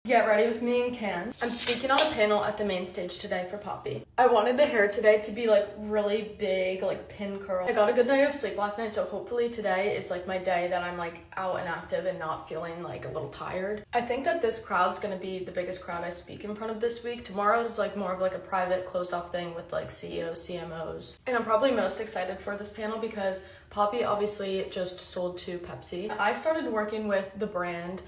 Get ready with me and Can. I'm speaking on a panel at the main stage today for Poppy. I wanted the hair today to be like really big, like pin curl. I got a good night of sleep last night, so hopefully today is like my day that I'm like out and active and not feeling like a little tired. I think that this crowd's gonna be the biggest crowd I speak in front of this week. Tomorrow is like more of like a private closed off thing with like CEOs, CMOs. And I'm probably most excited for this panel because Poppy obviously just sold to Pepsi. I started working with the brand,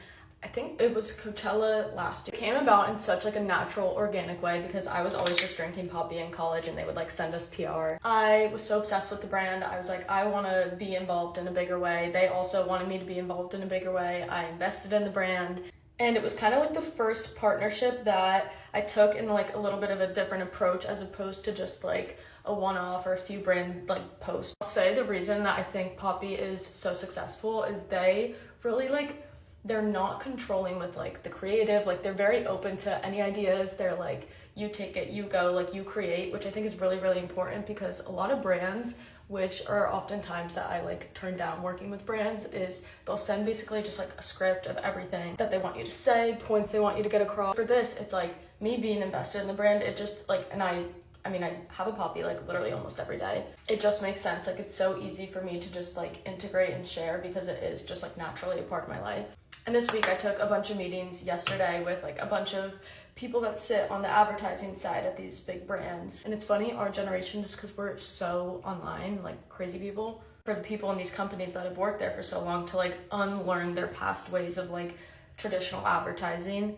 I think it was Coachella last year. It came about in such like a natural, organic way because I was always just drinking Poppy in college and they would like send us PR. I was so obsessed with the brand. I was like, I want to be involved in a bigger way. They also wanted me to be involved in a bigger way. I invested in the brand. And it was kind of like the first partnership that I took in like a little bit of a different approach as opposed to just like a one-off or a few brand like posts. I'll say the reason that I think Poppy is so successful is they really like, they're not controlling with like the creative, like they're very open to any ideas. They're like, you take it, you go, like you create, which I think is really, really important because a lot of brands, which are oftentimes that I like turn down working with brands, is they'll send basically just like a script of everything that they want you to say, points they want you to get across. For this, it's like me being invested in the brand, it just like, and I mean, I have a Poppy like literally almost every day. It just makes sense. Like it's so easy for me to just like integrate and share because it is just like naturally a part of my life. And this week I took a bunch of meetings yesterday with like a bunch of people that sit on the advertising side at these big brands. And it's funny, our generation, just because we're so online, like crazy people, for the people in these companies that have worked there for so long to like unlearn their past ways of like traditional advertising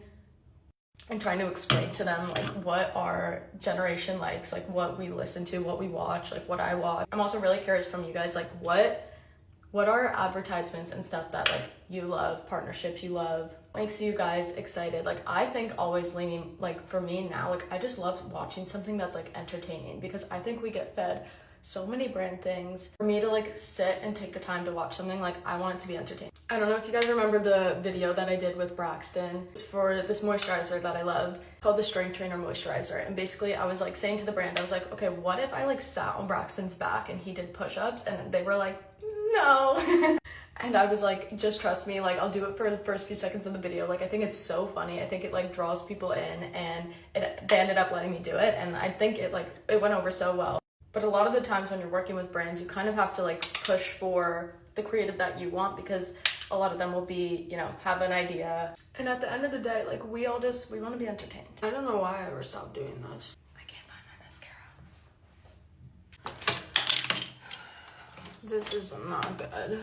and trying to explain to them like what our generation likes, like what we listen to, what we watch, like what I watch. I'm also really curious from you guys, like what are advertisements and stuff that like you love, partnerships you love, makes you guys excited? Like I think always leaning, like for me now, like I just love watching something that's like entertaining because I think we get fed so many brand things. For me to like sit and take the time to watch something, like I want it to be entertaining. I don't know if you guys remember the video that I did with Braxton. It's for this moisturizer that I love. It's called the Strength Trainer Moisturizer. And basically I was like saying to the brand, I was like, okay, what if I like sat on Braxton's back and he did push-ups? And they were like, no. And I was like, just trust me, like I'll do it for the first few seconds of the video. Like I think it's so funny. I think it like draws people in and they ended up letting me do it. And I think it went over so well. But a lot of the times when you're working with brands, you kind of have to like push for the creative that you want because a lot of them will be, you know, have an idea. And at the end of the day, like we want to be entertained. I don't know why I ever stopped doing this. I can't find my mascara. This is not good.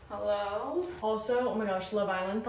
Hello? Also, oh my gosh, Love Island